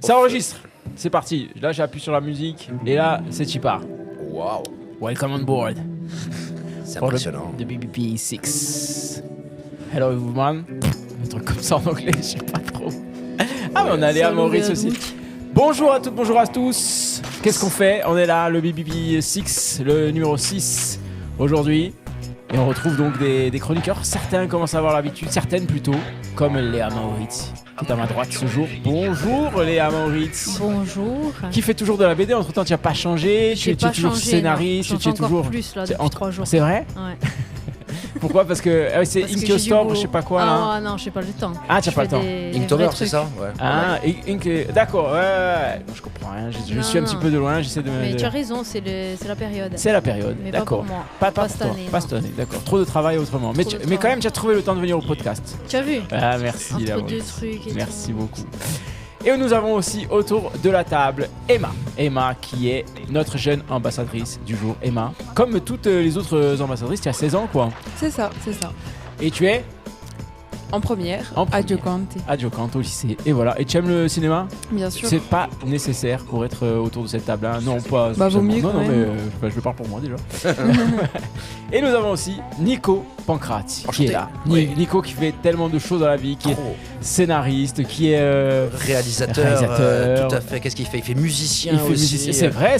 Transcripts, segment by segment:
Ça enregistre. C'est parti. Là, j'appuie sur la musique. Et là, c'est Chipar. Waouh. Welcome on board. C'est impressionnant. The BBP 6. Hello everyone. Un truc comme ça en anglais, je sais pas trop. Ah, mais on a Léa Maurice aussi. Bonjour à toutes, bonjour à tous. Qu'est-ce qu'on fait? On est là, le BBP 6, le numéro 6 aujourd'hui. Et on retrouve donc des chroniqueurs. Certains commencent à avoir l'habitude, certaines plutôt, comme Léa Maurice, qui est à ma droite ce jour. Bonjour Léa Maurice. Bonjour. Qui fait toujours de la BD, entre temps tu n'as pas changé, tu es toujours scénariste, tu es toujours... plus là depuis 3 jours. C'est vrai? Ouais. Pourquoi? Parce que c'est Inkyo Store, je sais pas quoi là. Ah non, j'ai pas le temps. Ah, tu n'as pas le temps. Inktober, c'est ça? Ouais. Ah, d'accord, ouais. Non, je comprends rien, je suis un petit peu de loin, j'essaie de... Mais tu as raison, c'est la période. C'est la période, mais d'accord. Pas pour moi. Pas cette année. Pas cette année, d'accord. Trop de travail autrement. Mais quand même, tu as trouvé le temps de venir au podcast. Tu as vu? Ah, merci. Entre deux trucs et merci beaucoup. Et nous avons aussi autour de la table Emma. Emma qui est notre jeune ambassadrice du jour. Emma, comme toutes les autres ambassadrices, tu as 16 ans quoi. C'est ça. Et tu es en première. À Diocante au lycée. Et voilà. Et tu aimes le cinéma? Bien sûr. C'est pas nécessaire pour être autour de cette table. Hein. Non, pas. Bah, vaut mieux. Non, mais je parle pour moi déjà. Et nous avons aussi Nico Pancrati qui est là. Oui. Nico qui fait tellement de choses dans la vie, qui est scénariste, qui est réalisateur. Tout à fait. Qu'est-ce qu'il fait? Il fait musicien aussi. C'est vrai.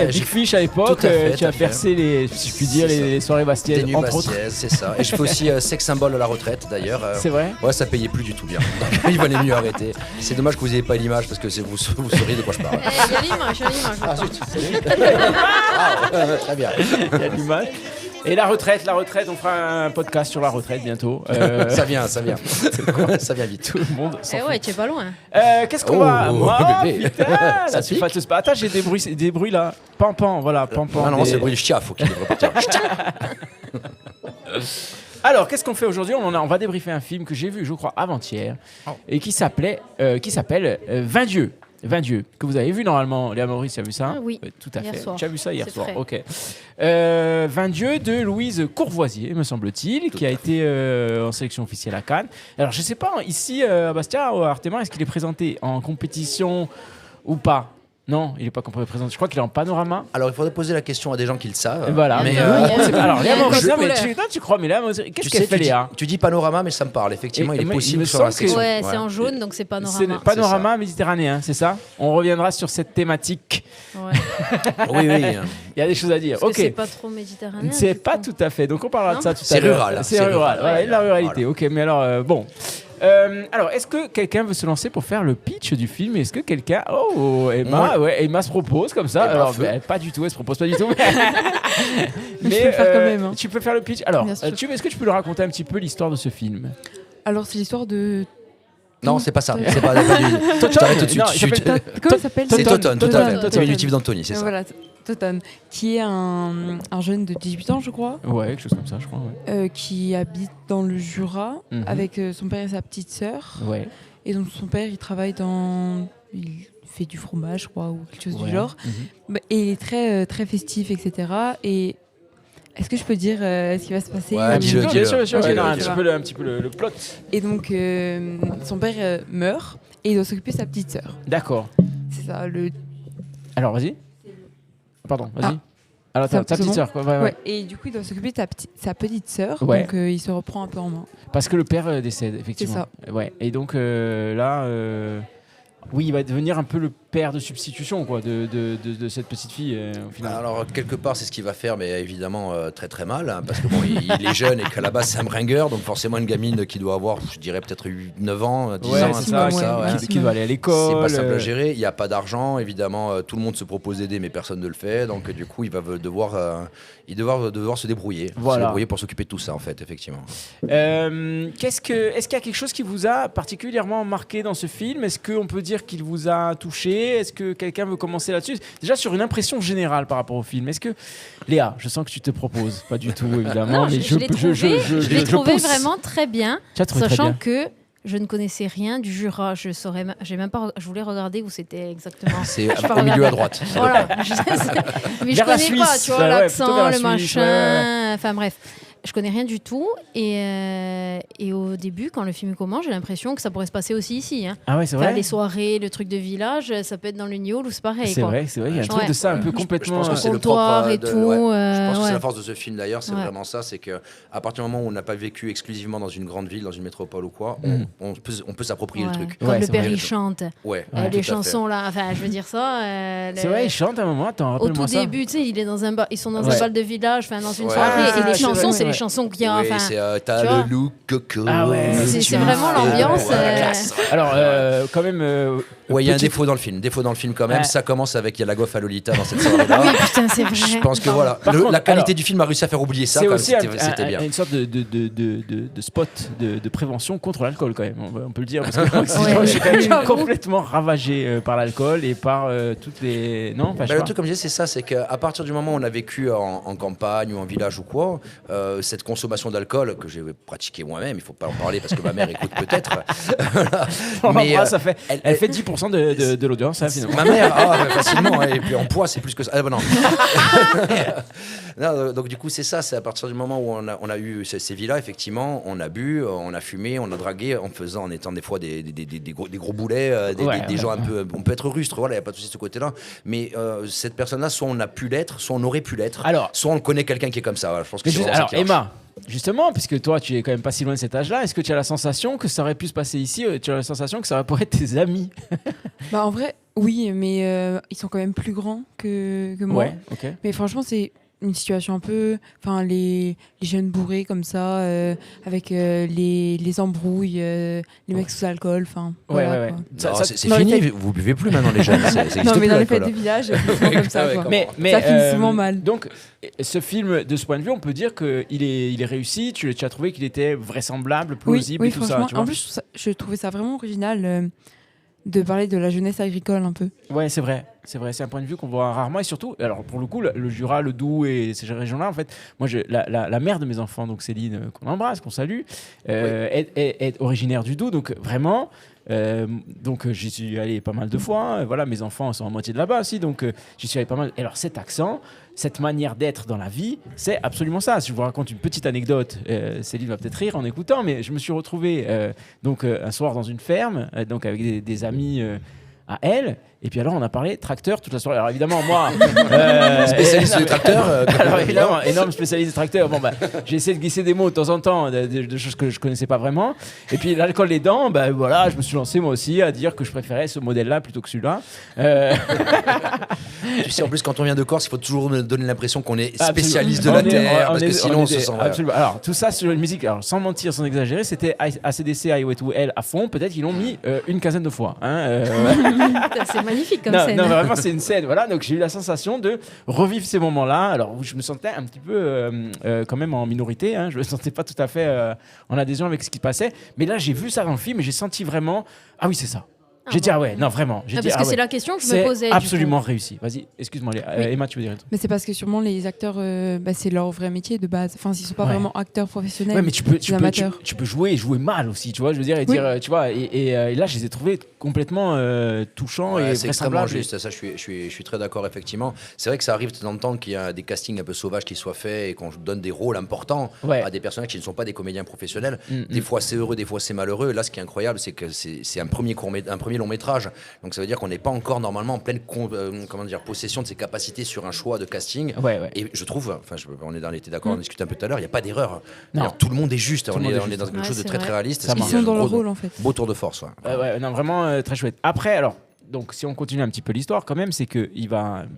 Big Fish à l'époque, tu as percé si je puis dire, les soirées Bastiaises, entre autres. C'est ça. Et je fais aussi sex symbole à la retraite d'ailleurs. C'est vrai? Ouais, ça payait plus du tout bien. Donc, il valait mieux arrêter. C'est dommage que vous n'ayez pas l'image parce que vous sauriez de quoi je parle. Il y a l'image. Ah zut, très bien. Il y a l'image. Et la retraite, on fera un podcast sur la retraite bientôt. Ça vient. Ça vient vite. Tout le monde s'en fout. Ouais, tu es pas loin. Qu'est-ce qu'on va... bébé. Putain, là, tu fâtes pas. Attends, j'ai des bruits là. Pampan, voilà, pampan. Non, c'est le bruit du chiaf, faut qu'il devrait partir. Alors, qu'est-ce qu'on fait aujourd'hui? On va débriefer un film que j'ai vu, je crois, avant-hier, et qui s'appelle 20 dieux. 20 dieux, que vous avez vu normalement. Léa Maurice, tu as vu ça? Oui. Tout à fait. Soir. Tu as vu ça hier soir? Frais. Ok. 20 dieux de Louise Courvoisier, me semble-t-il, qui a été en sélection officielle à Cannes. Alors, je ne sais pas, ici, à Bastia ou à Artémin, est-ce qu'il est présenté en compétition ou pas? Non, il n'est pas présenté. Je crois qu'il est en panorama. Alors, il faudrait poser la question à des gens qui le savent. Voilà. Mais alors, Léa Maurice, tu crois, mais Léa Maurice, qu'est-ce qu'elle fait, Léa? Tu dis panorama, mais ça me parle. Effectivement, il est possible sur la section. Ouais, c'est en jaune, donc c'est panorama. C'est panorama méditerranéen, c'est ça? On reviendra sur cette thématique. Ouais. Oui. Il y a des choses à dire. Parce que c'est pas trop méditerranéen. C'est pas tout à fait. Donc, on parlera de ça tout à l'heure. C'est rural. Voilà, Ouais. de la ruralité. Ok, mais alors, bon. Alors, est-ce que quelqu'un veut se lancer pour faire le pitch du film? Est-ce que quelqu'un... Oh, Emma se propose comme ça. Alors, pas du tout, elle se propose pas du tout. Mais je peux le faire quand même. Tu peux faire le pitch. Alors, est-ce que tu peux nous raconter un petit peu l'histoire de ce film? Alors, c'est l'histoire de... Non, c'est pas ça. C'est pas du... Je t'arrête tout de suite. Comment il s'appelle? C'est Toton. Diminutif d'Anthony, c'est ça. Voilà, Toton, qui est un jeune de 18 ans, je crois. Ouais, quelque chose comme ça, je crois. Ouais. Qui habite dans le Jura avec son père et sa petite sœur. Ouais. Et donc son père, il travaille il fait du fromage, je crois, ou quelque chose du genre. Et il est très, très festif, etc. Et est-ce que je peux dire ce qui va se passer? Ouais, dis-le. Un petit peu le plot. Et donc, son père meurt et il doit s'occuper de sa petite sœur. D'accord. C'est ça, Alors, vas-y. Pardon, vas-y. Alors, ta petite sœur, quoi. Ouais. Et du coup, il doit s'occuper de sa petite sœur. Ouais. Donc, il se reprend un peu en main. Parce que le père décède, effectivement. C'est ça. Ouais. Et donc, là... Oui, il va devenir un peu le père de substitution quoi, de cette petite fille au final. Alors quelque part c'est ce qu'il va faire, mais évidemment très très mal, hein, parce que bon, il est jeune et qu'à la base c'est un bringueur, donc forcément une gamine qui doit avoir, je dirais peut-être 9 ans, 10 ans, qui doit aller à l'école. C'est pas simple à gérer, il n'y a pas d'argent, évidemment tout le monde se propose d'aider mais personne ne le fait, donc du coup il va devoir se débrouiller, pour s'occuper de tout ça en fait, effectivement. Est-ce qu'il y a quelque chose qui vous a particulièrement marqué dans ce film? Est-ce qu'on peut dire qu'il vous a touché? Est-ce que quelqu'un veut commencer là-dessus? Déjà sur une impression générale par rapport au film. Est-ce que Léa, je sens que tu te proposes, pas du tout évidemment, non, mais je l'ai trouvé vraiment très bien, sachant que je ne connaissais rien du Jura. Je voulais regarder où c'était exactement. C'est au milieu à droite. Voilà. Mais je connais pas, tu vois, l'accent, le machin. Enfin bref. je connais rien du tout. Et au début, quand le film commence, j'ai l'impression que ça pourrait se passer aussi ici. Hein. Ah ouais, c'est vrai. Les soirées, le truc de village, ça peut être dans le Niol ou c'est pareil. C'est vrai, il y a un truc de ça un peu complètement. Je pense que c'est le comptoir et propre tout. Je pense que c'est la force de ce film d'ailleurs, c'est vraiment ça, c'est que à partir du moment où on n'a pas vécu exclusivement dans une grande ville, dans une métropole ou quoi, on peut s'approprier le truc. Comme le père il chante. Les chansons là, enfin je veux dire ça. C'est vrai, il chante à un moment. Attends, rappelle-moi ça. Au tout début, tu sais, il est dans un bar, ils sont dans un bal de village, enfin dans une soirée, et les chansons, c'est les chansons qu'il y a. Oui, c'est t'as le look coco. Ah ouais. C'est vraiment l'ambiance. Alors quand même. Il y a un défaut dans le film quand même. Ça commence avec la gaufre à Lolita dans cette soirée-là. Oui, putain, c'est vrai. Je pense que voilà, la qualité du film a réussi à faire oublier ça. C'était bien. Une sorte de spot de prévention contre l'alcool quand même. On peut le dire parce que je suis quand même complètement ravagé par l'alcool et par toutes les. Non, le truc comme je disais, c'est ça, c'est qu'à partir du moment où on a vécu en campagne ou en village ou quoi, cette consommation d'alcool que j'ai pratiquée moi-même, il faut pas en parler parce que ma mère écoute peut-être. Mais elle fait 10% de l'audience, hein, finalement. Ma mère, facilement, et puis en poids, c'est plus que ça. Non. Non, donc du coup, c'est ça, c'est à partir du moment où on a eu ces villas, effectivement, on a bu, on a fumé, on a dragué, en étant des fois des gros boulets, des gens un peu. On peut être rustre, voilà, il n'y a pas de souci de ce côté-là. Mais cette personne-là, soit on a pu l'être, soit on aurait pu l'être, soit on connaît quelqu'un qui est comme ça. Voilà, je pense que c'est alors, Emma. Justement, puisque toi, tu es quand même pas si loin de cet âge-là, est-ce que tu as la sensation que ça aurait pu se passer ici? Tu as la sensation que ça aurait pu être tes amis? En vrai, oui, mais ils sont quand même plus grands que moi. Ouais, ok. Mais franchement, c'est une situation un peu... Enfin, les jeunes bourrés comme ça, avec les embrouilles, les mecs sous alcool, enfin... Ouais. C'est fini, vous buvez plus maintenant les jeunes. Non, mais dans les fêtes de village, c'est souvent comme ça. Mais ça finit souvent mal. Donc, ce film, de ce point de vue, on peut dire qu'il est réussi. Tu as trouvé qu'il était vraisemblable, plausible et tout ça. En plus, je trouvais ça vraiment original de parler de la jeunesse agricole un peu. Ouais, c'est vrai. C'est un point de vue qu'on voit rarement. Et surtout, alors pour le coup, le Jura, le Doubs et ces régions-là, en fait, moi, la mère de mes enfants, donc Céline, qu'on embrasse, qu'on salue, est originaire du Doubs. Donc vraiment... donc j'y suis allé pas mal de fois, voilà, mes enfants sont à moitié de là-bas aussi, donc j'y suis allé pas mal. Et alors cet accent, cette manière d'être dans la vie, c'est absolument ça. Si je vous raconte une petite anecdote, Céline va peut-être rire en écoutant, mais je me suis retrouvé un soir dans une ferme, donc avec des amis à elle. Et puis alors, on a parlé tracteur toute la soirée. Alors évidemment, moi... spécialiste de tracteur. Alors évidemment, énorme spécialiste de tracteur. Bon, j'ai essayé de glisser des mots de temps en temps, de choses que je connaissais pas vraiment. Et puis l'alcool les dents, voilà, je me suis lancé moi aussi à dire que je préférais ce modèle-là plutôt que celui-là. Tu sais, en plus, quand on vient de Corse, il faut toujours donner l'impression qu'on est spécialiste de la terre, parce que sinon on se sent... Absolument. Alors tout ça sur une musique, alors, sans mentir, sans exagérer, c'était ACDC, Highway to Hell à fond. Peut-être qu'ils l'ont mis une quinzaine de fois. C'est magnifique comme scène. Non, vraiment, c'est une scène. Voilà, donc j'ai eu la sensation de revivre ces moments-là. Alors, je me sentais un petit peu quand même en minorité. Je me sentais pas tout à fait en adhésion avec ce qui passait. Mais là, j'ai vu ça dans le film et j'ai senti vraiment... Ah oui, c'est ça. J'ai dit, non, vraiment. Parce que c'est la question que je me posais. C'est absolument réussi. Vas-y, excuse-moi, Emma, tu veux dire un truc? Mais c'est parce que sûrement les acteurs, c'est leur vrai métier de base. Enfin, s'ils sont pas vraiment acteurs professionnels. Ouais, mais tu peux jouer et jouer mal aussi, tu vois, je veux dire, et dire, tu vois, et là, je les ai trouvés complètement touchants et c'est extrêmement juste. Ça, je suis très d'accord, effectivement. C'est vrai que ça arrive dans le temps qu'il y a des castings un peu sauvages qui soient faits et qu'on donne des rôles importants à des personnages qui ne sont pas des comédiens professionnels. Des fois, c'est heureux, des fois, c'est malheureux. Là, ce qui est incroyable, c'est que c'est un premier long métrage, donc ça veut dire qu'on n'est pas encore normalement en pleine possession de ses capacités sur un choix de casting. Et je trouve, on était d'accord, on discutait un peu tout à l'heure, il n'y a pas d'erreur. Tout le monde est juste, on est dans quelque chose de très très réaliste. Ils sont dans leur rôle en fait. Beau tour de force. Non, vraiment très chouette. Après, alors. Donc, si on continue un petit peu l'histoire, quand même, c'est que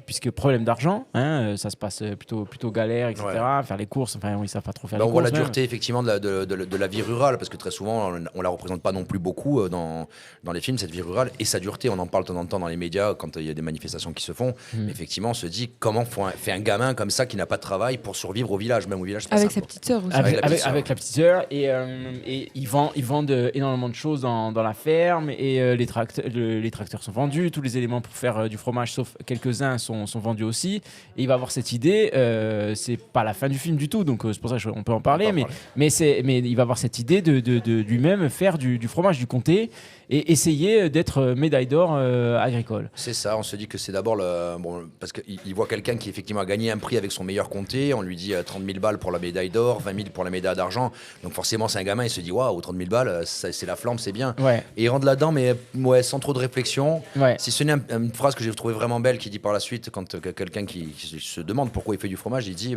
puisque problème d'argent, ça se passe plutôt galère, etc. Faire les courses, enfin, ils savent pas trop faire les courses. On voit la dureté, effectivement, de la vie rurale, parce que très souvent, on la représente pas non plus beaucoup dans les films, cette vie rurale, et sa dureté, on en parle de temps en temps dans les médias quand il y a des manifestations qui se font. Mais effectivement, on se dit comment fait un gamin comme ça qui n'a pas de travail pour survivre au village, même au village. Avec sa petite sœur aussi. Avec la petite sœur, et ils vendent énormément de choses dans la ferme, et les tracteurs sont vendus, tous les éléments pour faire du fromage, sauf quelques-uns, sont vendus aussi. Et il va avoir cette idée, c'est pas la fin du film du tout, donc c'est pour ça qu'on peut en parler, mais il va avoir cette idée de lui-même faire du fromage du comté. et essayer d'être médaille d'or agricole. C'est ça, on se dit que c'est d'abord parce qu'il voit quelqu'un qui effectivement a gagné un prix avec son meilleur comté, on lui dit 30 000 balles pour la médaille d'or, 20 000 pour la médaille d'argent, donc forcément c'est un gamin, il se dit waouh, 30 000 balles, c'est la flamme, c'est bien. Ouais. Et il rentre là-dedans, mais sans trop de réflexion. Ouais. Si ce n'est une phrase que j'ai trouvée vraiment belle qui dit par la suite, quand quelqu'un qui se demande pourquoi il fait du fromage, il dit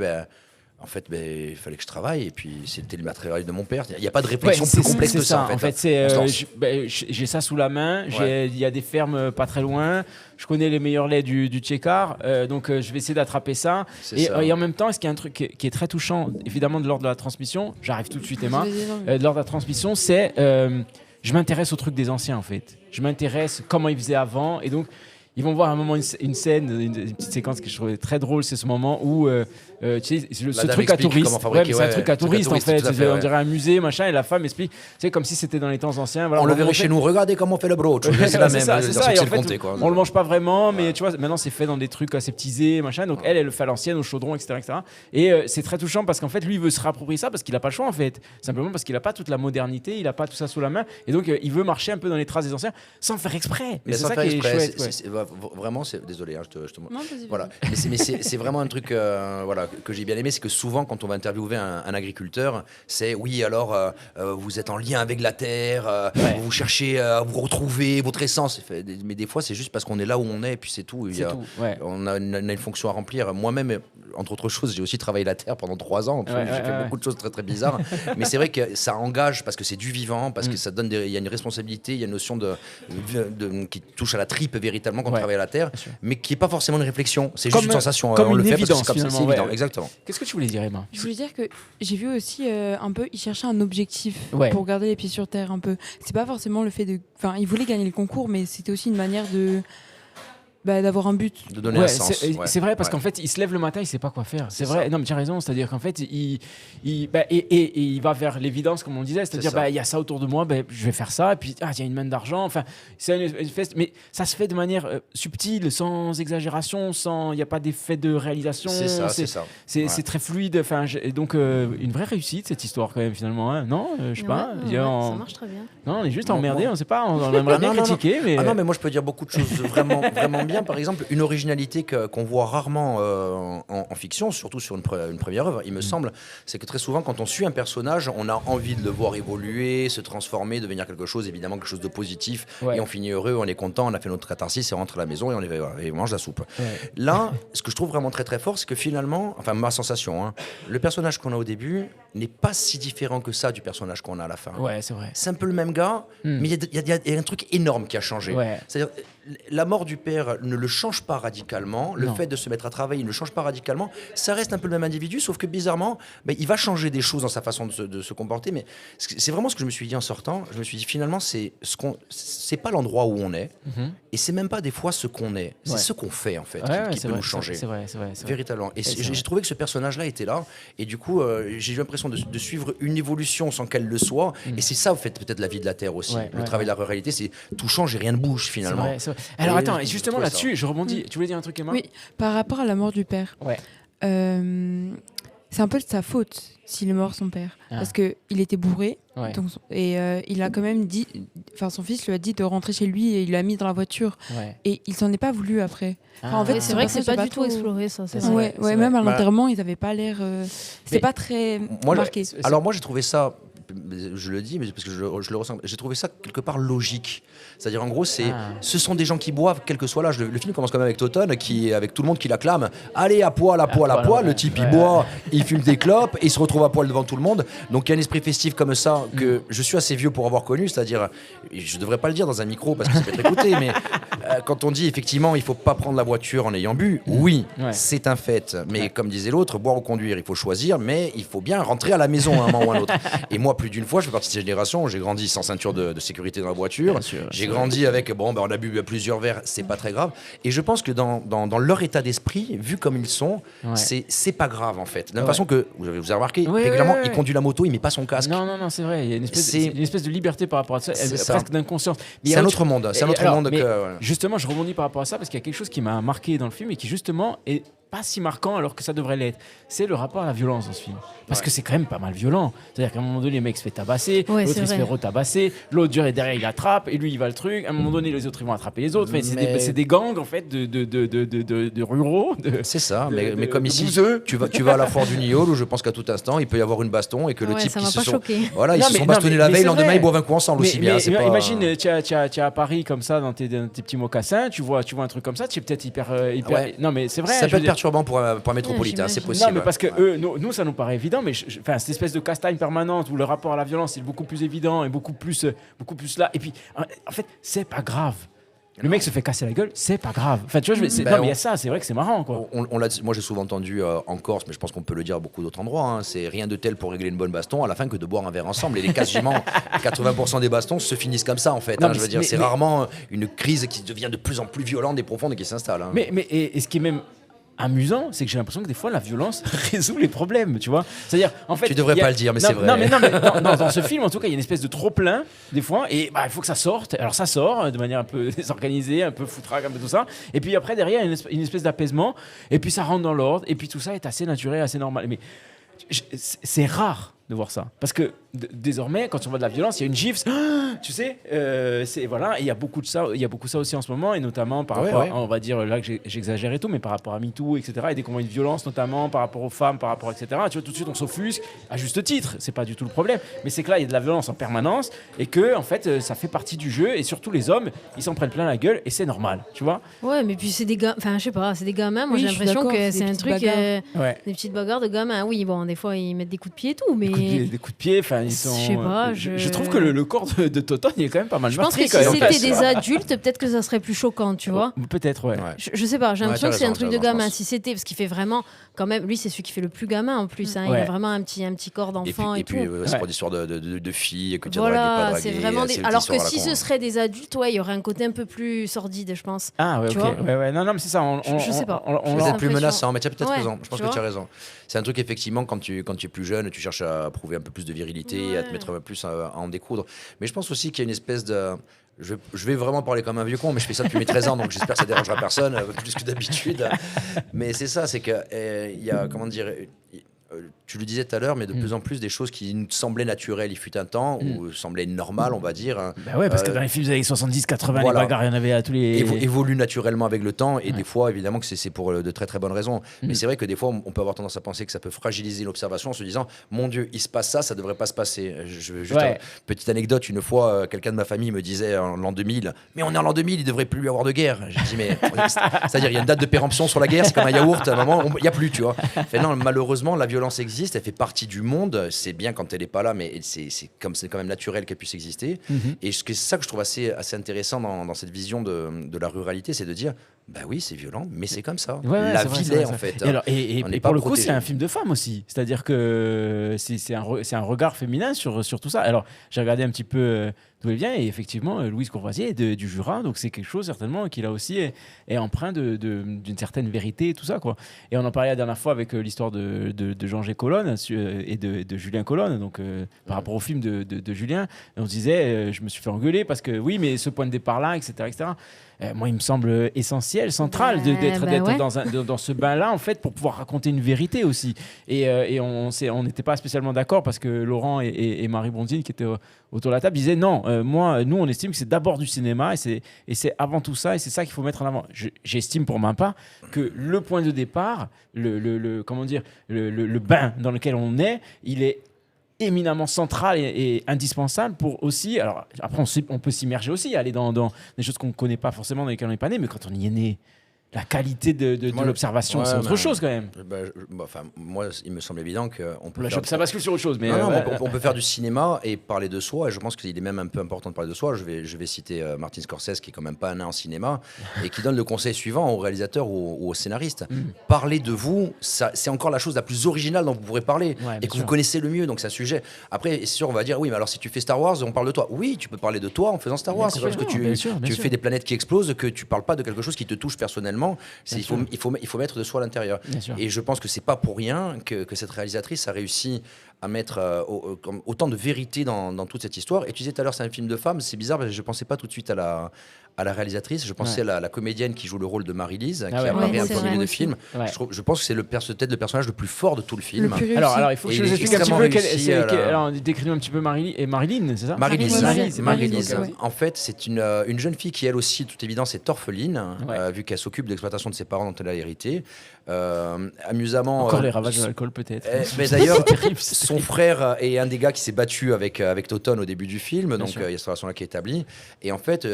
en fait, il fallait que je travaille et puis c'était le matériel de mon père. Il n'y a pas de réflexion plus complexe que ça. En fait, j'ai ça sous la main. Il y a des fermes pas très loin. Je connais les meilleurs laits du Tchékar, donc je vais essayer d'attraper ça. Et en même temps, est-ce qu'il y a un truc qui est très touchant, évidemment, de l'ordre de la transmission. J'arrive tout de suite, Emma. De l'ordre de la transmission, c'est je m'intéresse au truc des anciens, en fait. Je m'intéresse comment ils faisaient avant, et donc. Ils vont voir à un moment une scène, une petite séquence que je trouvais très drôle, c'est ce moment où tu sais, ce truc à touriste. C'est un truc à touriste en fait. On dirait un musée, machin, et la femme explique, c'est comme si c'était dans les temps anciens. Voilà, on le verrait chez nous, regardez comment on fait le broche. C'est la même. C'est ça. Et en fait, on le mange pas vraiment, mais tu vois, maintenant c'est fait dans des trucs aseptisés, machin. Donc elle le fait à l'ancienne, au chaudron, etc. Et c'est très touchant parce qu'en fait, lui, il veut se réapproprier ça parce qu'il a pas le choix en fait. Simplement parce qu'il a pas toute la modernité, il a pas tout ça sous la main, et donc il veut marcher un peu dans les traces des anciens sans faire exprès. Mais c'est ça qui est chouette. Vraiment, désolé, je te non, voilà. Mais c'est vraiment un truc que j'ai bien aimé, c'est que souvent quand on va interviewer un agriculteur, c'est oui, alors vous êtes en lien avec la terre, vous cherchez à vous retrouver votre essence, mais des fois c'est juste parce qu'on est là où on est et puis c'est tout. On a une fonction à remplir. Moi-même, entre autres choses, j'ai aussi travaillé la terre pendant 3 ans. J'ai fait beaucoup de choses très très bizarres, mais c'est vrai que ça engage parce que c'est du vivant, parce que ça donne il y a une responsabilité, il y a une notion qui touche à la tripe véritablement quand on travaille à la terre, mais qui n'est pas forcément une réflexion, c'est juste une sensation. Comme on une le fait évidence, parce que c'est évident, exactement. Qu'est-ce que tu voulais dire, Emma ? Je voulais dire que j'ai vu aussi un peu, il cherchait un objectif pour garder les pieds sur terre un peu. C'est pas forcément le fait de... Enfin, il voulait gagner le concours, mais c'était aussi une manière d'avoir un but. De donner un sens. C'est vrai, parce qu'en fait, il se lève le matin, il sait pas quoi faire. C'est vrai, ça. Non mais tu as raison, c'est-à-dire qu'en fait, il va vers l'évidence, comme on disait, c'est-à-dire il y a ça autour de moi, je vais faire ça, et puis il y a une manne d'argent, enfin, c'est une espèce, mais ça se fait de manière subtile, sans exagération, il n'y a pas d'effet de réalisation. C'est très fluide, enfin, donc une vraie réussite cette histoire quand même finalement, hein. Non, je sais pas. Ça marche très bien. Non, on est juste emmerdés, on sait pas, on aimerait bien critiquer, mais... non, mais moi je peux dire beaucoup de choses vraiment bien. Par exemple, une originalité qu'on voit rarement en fiction, surtout sur une première œuvre, il me semble, c'est que très souvent, quand on suit un personnage, on a envie de le voir évoluer, se transformer, devenir quelque chose, évidemment quelque chose de positif, et on finit heureux, on est content, on a fait notre catharsis et on rentre à la maison et on mange la soupe. Là, ce que je trouve vraiment très très fort, c'est que finalement, enfin ma sensation, le personnage qu'on a au début n'est pas si différent que ça du personnage qu'on a à la fin. Ouais, c'est vrai. C'est un peu le même gars, mais il y a un truc énorme qui a changé. C'est-à-dire, la mort du père ne le change pas radicalement, le fait de se mettre à travailler ne le change pas radicalement, ça reste un peu le même individu, sauf que bizarrement, il va changer des choses dans sa façon de se comporter, mais c'est vraiment ce que je me suis dit en sortant, je me suis dit finalement, c'est pas l'endroit où on est, et c'est même pas des fois ce qu'on est, c'est ce qu'on fait en fait, qui peut nous changer. C'est vrai. Véritablement. Et j'ai trouvé que ce personnage-là était là, et du coup, j'ai eu l'impression de suivre une évolution sans qu'elle le soit, et c'est ça, en fait, peut-être la vie de la Terre aussi. Le travail de la ruralité, c'est tout change et rien ne bouge finalement. C'est vrai. Alors attends, justement là-dessus, je rebondis. Tu voulais dire un truc, Emma ? Oui, par rapport à la mort du père. C'est un peu de sa faute s'il est mort, son père. Parce qu'il était bourré. Donc, et il a quand même dit... Enfin, son fils lui a dit de rentrer chez lui et il l'a mis dans la voiture. Et il s'en est pas voulu après. Enfin, en fait, c'est vrai que c'est pas du tout exploré, ça. Même à l'enterrement, ils n'avaient pas l'air... C'était pas très marqué. Alors moi, j'ai trouvé ça... Je le dis, mais parce que je le ressens. J'ai trouvé ça quelque part logique. C'est-à-dire, en gros, ce sont des gens qui boivent, quel que soit l'âge. Le film commence quand même avec Toton, avec tout le monde qui l'acclame. Allez, à poil. Le type, il boit, il fume des clopes, et il se retrouve à poil devant tout le monde. Donc, il y a un esprit festif comme ça que je suis assez vieux pour avoir connu. C'est-à-dire, je ne devrais pas le dire dans un micro parce que ça peut être écouté, mais quand on dit effectivement, il ne faut pas prendre la voiture en ayant bu, oui, c'est un fait. Mais comme disait l'autre, boire ou conduire, il faut choisir, mais il faut bien rentrer à la maison à un moment ou à un autre. Et moi, plus d'une fois, je fais partie de cette génération. J'ai grandi sans ceinture de sécurité dans la voiture. J'ai grandi avec, on a bu plusieurs verres, c'est pas très grave. Et je pense que dans leur état d'esprit, vu comme ils sont, c'est pas grave en fait. De la même façon que, vous avez remarqué, régulièrement, il conduit la moto, il met pas son casque. Non, c'est vrai. Il y a une espèce de liberté par rapport à ça, presque d'inconscience. C'est un autre monde. Justement, je rebondis par rapport à ça parce qu'il y a quelque chose qui m'a marqué dans le film et qui justement est pas si marquant alors que ça devrait l'être. C'est le rapport à la violence dans ce film. Parce que c'est quand même pas mal violent. C'est-à-dire qu'à un moment donné, le mec se fait tabasser, l'autre il se fait retabasser, l'autre derrière il attrape et lui il va le truc. À un moment donné, les autres ils vont attraper les autres. C'est des gangs en fait de ruraux. C'est ça, mais comme ici, tu vas à la foire du Niol où je pense qu'à tout instant il peut y avoir une baston et que le type qui se sont bastonnés la veille, le lendemain ils boivent un coup ensemble aussi bien. Imagine, tu es à Paris comme ça dans tes petits mocassins, tu vois un truc comme ça, tu es peut-être hyper. Non mais c'est vrai. Ça peut être perturbant pour un métropolitain, c'est possible. Non mais parce que nous ça nous paraît évident, mais cette espèce de castagne permanente où le rapport à la violence est beaucoup plus évident et beaucoup plus là. Et puis en fait c'est pas grave. Le mec se fait casser la gueule, c'est pas grave. Enfin, tu vois, mais il y a ça, c'est vrai que c'est marrant, quoi. Moi, j'ai souvent entendu en Corse, mais je pense qu'on peut le dire à beaucoup d'autres endroits. Hein, c'est rien de tel pour régler une bonne baston à la fin que de boire un verre ensemble. Et les quasiment 80% des bastons se finissent comme ça, en fait. Non, je veux dire, c'est rarement une crise qui devient de plus en plus violente et profonde et qui s'installe. Hein. Et ce qui est même amusant, c'est que j'ai l'impression que des fois la violence résout les problèmes, tu vois. C'est-à-dire, en fait, tu devrais pas le dire, mais c'est vrai. Dans ce film, en tout cas, il y a une espèce de trop plein des fois, et il faut que ça sorte. Alors ça sort de manière un peu désorganisée, un peu foutraque, un peu tout ça. Et puis après derrière, il y a une espèce d'apaisement, et puis ça rentre dans l'ordre, et puis tout ça est assez naturel, assez normal. Mais c'est rare de voir ça, parce que désormais, quand on voit de la violence, il y a une gifle, tu sais, il y a beaucoup de ça, il y a beaucoup ça aussi en ce moment, et notamment par rapport, on va dire là que j'exagère et tout, mais par rapport à MeToo, etc., et des combats de violence, notamment par rapport aux femmes, par rapport, etc. Tu vois, tout de suite on s'offusque, à juste titre, c'est pas du tout le problème, mais c'est que là il y a de la violence en permanence, et que en fait ça fait partie du jeu, et surtout les hommes, ils s'en prennent plein la gueule, et c'est normal, tu vois. Ouais, mais puis c'est des gars, enfin je sais pas, c'est des gamins. Moi j'ai l'impression que c'est un truc, des petites bagarres de gamins. Oui, bon, des fois ils mettent des coups de pied et tout, mais des coups de pied, enfin ils sont. Je sais pas. Je trouve que le corps de Toton il est quand même pas mal. Je pense que si c'était des adultes, peut-être que ça serait plus choquant, tu vois. Peut-être, ouais. Je sais pas. J'ai l'impression que c'est un truc de gamin. Si c'était, parce qu'il fait vraiment, quand même, lui c'est celui qui fait le plus gamin en plus. Hein, il a vraiment un petit corps d'enfant et tout. Et puis c'est pour des histoires de filles que tu as dragué, c'est vraiment. Alors que si ce serait des adultes, il y aurait un côté un peu plus sordide, je pense. Ah ouais, ok. Ouais, non, mais c'est ça. Je sais pas. Peut-être plus menaçant, mais tu as peut-être raison. Je pense que tu as raison. C'est un truc effectivement quand tu es plus jeune, tu cherches à prouver un peu plus de virilité, à te mettre un peu plus à en découdre. Mais je pense aussi qu'il y a une espèce de... Je vais vraiment parler comme un vieux con, mais je fais ça depuis mes 13 ans, donc j'espère que ça dérangera personne, plus que d'habitude. Mais c'est ça, c'est qu'il y a, comment dire... Tu le disais tout à l'heure, mais de plus en plus des choses qui nous semblaient naturelles, il fut un temps, ou semblaient normales, on va dire. Bah ouais, parce que dans les films des années 70-80, les bagarres, il y en avait à tous les... évoluent naturellement avec le temps, et des fois, évidemment, que c'est pour de très très bonnes raisons. Mais c'est vrai que des fois, on peut avoir tendance à penser que ça peut fragiliser l'observation en se disant, mon Dieu, il se passe ça, ça devrait pas se passer. Juste une petite anecdote, une fois, quelqu'un de ma famille me disait en l'an 2000, mais on est en l'an 2000, il devrait plus y avoir de guerre. J'ai dit, mais c'est-à-dire, il y a une date de péremption sur la guerre, c'est comme un yaourt, à un moment, il n'y a plus, tu vois. Non, malheureusement, la violence existe, elle fait partie du monde, c'est bien quand elle n'est pas là, mais c'est quand même naturel qu'elle puisse exister. Et c'est ça que je trouve assez intéressant dans cette vision de la ruralité, c'est de dire, bah oui, c'est violent, mais c'est comme ça. La vie l'est, en fait. Et pour le coup, c'est un film de femme aussi. C'est-à-dire que c'est un regard féminin sur tout ça. Alors, j'ai regardé un petit peu d'où elle vient, et effectivement, Louise Courvoisier est du Jura, donc c'est quelque chose certainement qui là aussi est empreint d'une certaine vérité et tout ça, quoi. Et on en parlait la dernière fois avec l'histoire de Jean-G. Colonne et de Julien Colonne, donc par rapport au film de Julien, et on se disait, je me suis fait engueuler parce que oui, mais ce point de départ-là, etc. Moi, il me semble essentiel, central d'être dans ce bain-là, en fait, pour pouvoir raconter une vérité aussi. Et on n'était pas spécialement d'accord parce que Laurent et Marie Bondine, qui étaient autour de la table, disaient non, nous, on estime que c'est d'abord du cinéma et c'est avant tout ça, et c'est ça qu'il faut mettre en avant. J'estime pour ma part que le point de départ, comment dire, le bain dans lequel on est, il est éminemment central et indispensable pour aussi... Alors, après, on peut s'immerger aussi, aller dans des choses qu'on ne connaît pas forcément, dans lesquelles on n'est pas né, mais quand on y est né, la qualité de l'observation, c'est autre chose quand même. Moi, il me semble évident qu'on peut... Ça bascule sur autre chose. Mais on peut faire du cinéma et parler de soi, et je pense qu'il est même un peu important de parler de soi. Je vais citer Martin Scorsese, qui est quand même pas un nain en cinéma, et qui donne le conseil suivant aux réalisateurs ou aux scénaristes. Parler de vous, c'est encore la chose la plus originale dont vous pourrez parler, et que vous connaissez le mieux, donc c'est un sujet. Après, c'est sûr, on va dire, oui, mais alors si tu fais Star Wars, on parle de toi. Oui, tu peux parler de toi en faisant Star Wars. C'est pas parce que tu fais des planètes qui explosent que tu parles pas de quelque chose qui te touche personnellement. Il faut mettre de soi à l'intérieur. Et je pense que c'est pas pour rien que cette réalisatrice a réussi à mettre autant de vérité dans toute cette histoire. Et tu disais tout à l'heure, c'est un film de femme. C'est bizarre, parce que je ne pensais pas tout de suite à la réalisatrice. Je pensais à la comédienne qui joue le rôle de Marie-Lise, qui apparaît un peu au milieu du film. Ouais. Je pense que c'est peut-être le personnage le plus fort de tout le film. Alors il faut que je vous explique un petit peu. Alors, décris-nous un petit peu Marilyn, c'est ça? Marie-Lise. En fait, c'est une jeune fille qui, elle aussi, toute évidence, est orpheline, vu qu'elle s'occupe de l'exploitation de ses parents dont elle a hérité. Amusamment. Encore les ravages de l'alcool, peut-être. Mais d'ailleurs, son frère est un des gars qui s'est battu avec Toton au début du film, donc il y a cette relation-là qui est établie. Et en fait,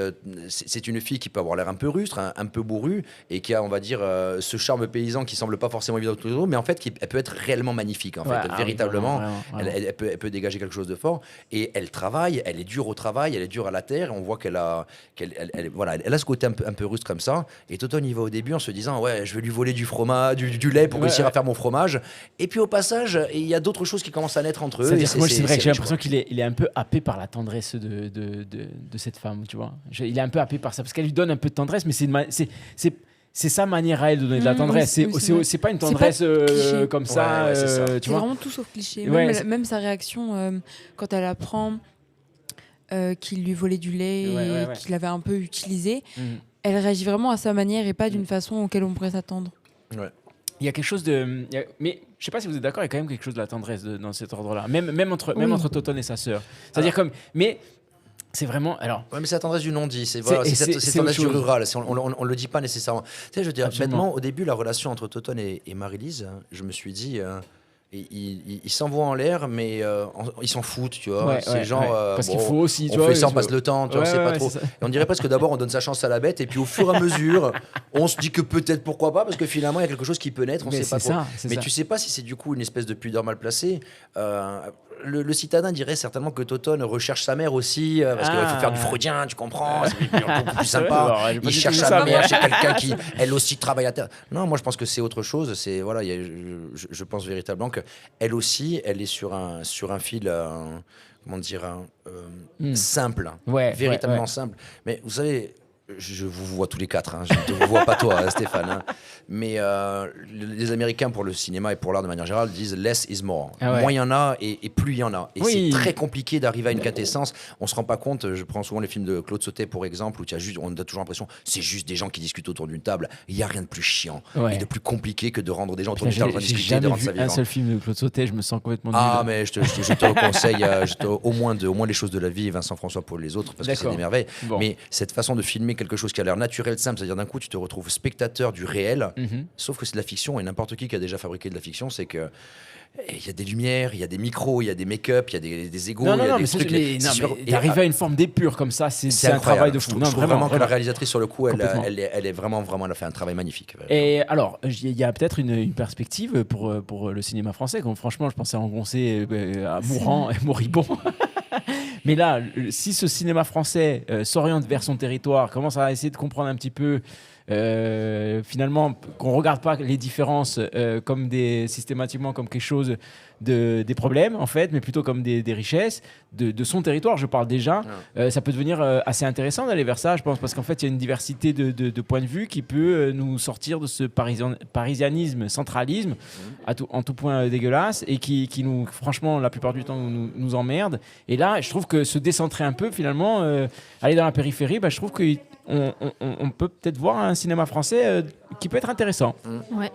c'est une fille qui peut avoir l'air un peu rustre, un peu bourrue, et qui a, on va dire, ce charme paysan qui semble pas forcément évident tous les jours, mais en fait, elle peut être réellement magnique. En fait, véritablement, elle peut dégager quelque chose de fort. Et elle travaille, elle est dure au travail, elle est dure à la terre. On voit qu'elle a ce côté un peu rustre comme ça. Et Toton y va au début en se disant, ouais, je vais lui voler du fromage, du lait pour réussir à faire mon fromage. Et puis au passage, il y a d'autres choses qui commencent à naître entre eux. C'est vrai que j'ai l'impression qu'il est un peu happé par la tendresse de cette femme, tu vois. Il est un peu happé par ça, parce qu'elle lui donne un peu de tendresse, mais c'est sa manière à elle de donner de la tendresse. C'est pas une tendresse comme ça. C'est vraiment tout sauf cliché. Même sa réaction quand elle apprend qu'il lui volait du lait et qu'il l'avait un peu utilisé, elle réagit vraiment à sa manière et pas d'une façon auquel on pourrait s'attendre. Ouais. Il y a quelque chose de... Mais je sais pas si vous êtes d'accord, il y a quand même quelque chose de la tendresse dans cet ordre-là. Même entre Toton et sa sœur. C'est-à-dire comme... Mais c'est vraiment... Alors... Ouais, mais c'est la tendresse du non-dit. C'est tendresse du rural. On le dit pas nécessairement. Tu sais, je veux dire, bêtement, au début, la relation entre Toton et Marie-Lise, je me suis dit... Ils s'envoient en l'air, mais ils s'en foutent, tu vois. Parce qu'il faut aussi, tu vois. On fait ça, on passe le temps, tu vois, c'est pas trop. Et on dirait presque d'abord, on donne sa chance à la bête, et puis au fur et à mesure, on se dit que peut-être pourquoi pas, parce que finalement, il y a quelque chose qui peut naître, on sait pas trop. Mais tu sais pas si c'est du coup une espèce de pudeur mal placée. Le citadin dirait certainement que Toton recherche sa mère aussi, parce qu'il faut faire du freudien, tu comprends, c'est beaucoup plus sympa. Il cherche sa mère chez quelqu'un qui, elle aussi, travaille à terre. Non, moi je pense que c'est autre chose. C'est, voilà, je pense véritablement qu'elle aussi, elle est sur un fil, comment dire, simple, véritablement simple. Mais vous savez... Je vous vois tous les quatre, hein. Je ne te vois pas toi, Stéphane. Hein. Mais les Américains, pour le cinéma et pour l'art de manière générale, disent « less is more ». Moins il y en a et plus il y en a. Et c'est très compliqué d'arriver à une quintessence. On ne se rend pas compte, je prends souvent les films de Claude Sautet, par exemple, où on a toujours l'impression c'est juste des gens qui discutent autour d'une table. Il n'y a rien de plus chiant et de plus compliqué que de rendre des gens autour d'une table en train de discuter, de rendre ça vivant. J'ai jamais vu un seul film de Claude Sautet, je me sens complètement nul. Ah, mais je te conseille au moins les choses de la vie, Vincent François pour les autres, parce que c'est des merveilles. Bon. Mais cette façon de filmer quelque chose qui a l'air naturel, simple, c'est-à-dire d'un coup tu te retrouves spectateur du réel, sauf que c'est de la fiction, et n'importe qui a déjà fabriqué de la fiction, c'est que il y a des lumières, il y a des micros, il y a des make-up, il y a des égos, il y a des trucs. Et d'arriver à une forme d'épure comme ça, c'est un travail de fou. Je trouve vraiment que la réalisatrice, sur le coup, elle est vraiment, elle a fait un travail magnifique. Et alors, il y a peut-être une perspective pour le cinéma français. Comme, franchement, je pensais engoncer à mourant et moribond. Mais là, si ce cinéma français s'oriente vers son territoire, commence à essayer de comprendre un petit peu, finalement, qu'on ne regarde pas les différences comme systématiquement comme quelque chose des problèmes, en fait, mais plutôt comme des richesses de son territoire, je parle déjà, ça peut devenir assez intéressant d'aller vers ça, je pense, parce qu'en fait, il y a une diversité de points de vue qui peut nous sortir de ce parisianisme, centralisme, en tout point dégueulasse, et qui nous, franchement, la plupart du temps, nous emmerde. Et là, je trouve que se décentrer un peu, finalement, aller dans la périphérie, je trouve qu'on peut peut-être voir un cinéma français qui peut être intéressant. Ouais.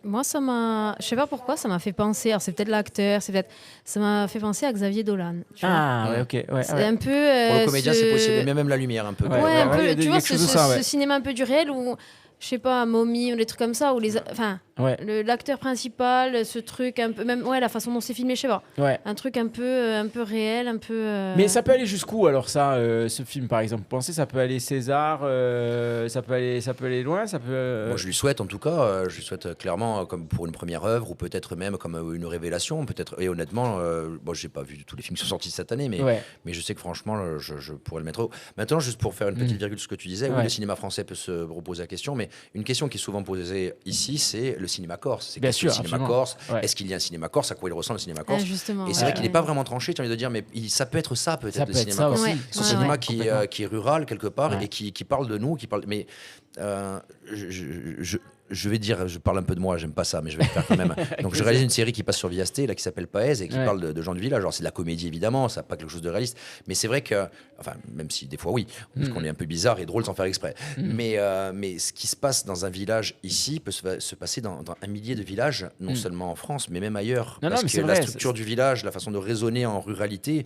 Moi, je sais pas pourquoi, ça m'a fait penser. Alors, c'est peut-être l'acteur, ça m'a fait penser à Xavier Dolan. Ouais, ok. Ouais, c'est un peu. Pour le comédien, c'est possible, mais même la lumière un peu. Un peu. Tu vois, ce cinéma un peu du réel où, je sais pas, Mommy ou des trucs comme ça, où l'acteur principal, ce truc un peu, même la façon dont c'est filmé, je sais pas, un truc un peu réel, un peu. Mais ça peut aller jusqu'où alors ça, ce film par exemple? Vous pensez ça peut aller César, ça peut aller loin, ça peut. Moi je lui souhaite en tout cas, je lui souhaite clairement comme pour une première œuvre ou peut-être même comme une révélation, peut-être. Et honnêtement, j'ai pas vu tous les films qui sont sortis cette année, mais je sais que franchement je pourrais le mettre haut. Maintenant juste pour faire une petite virgule sur ce que tu disais, oui, le cinéma français peut se reposer la question, mais une question qui est souvent posée ici, c'est le cinéma corse. C'est qu'est-ce que le cinéma corse? Est-ce qu'il y a un cinéma corse? À quoi il ressemble le cinéma corse? Et c'est vrai qu'il n'est pas vraiment tranché. Tu as envie de dire, mais ça peut être ça, peut-être, le cinéma corse. C'est un cinéma qui est rural quelque part et qui parle de nous, qui parle. Mais je parle un peu de moi, j'aime pas ça, mais je vais le faire quand même. Donc je réalise une série qui passe sur Viasté, là, qui s'appelle Paez, et qui parle de gens du village. Alors c'est de la comédie évidemment, ça n'a pas quelque chose de réaliste, mais c'est vrai que, enfin, même si des fois oui, parce qu'on est un peu bizarre et drôle sans faire exprès, mais ce qui se passe dans un village ici peut se passer dans un millier de villages, non seulement en France, mais même ailleurs. Parce que la structure du village, la façon de raisonner en ruralité,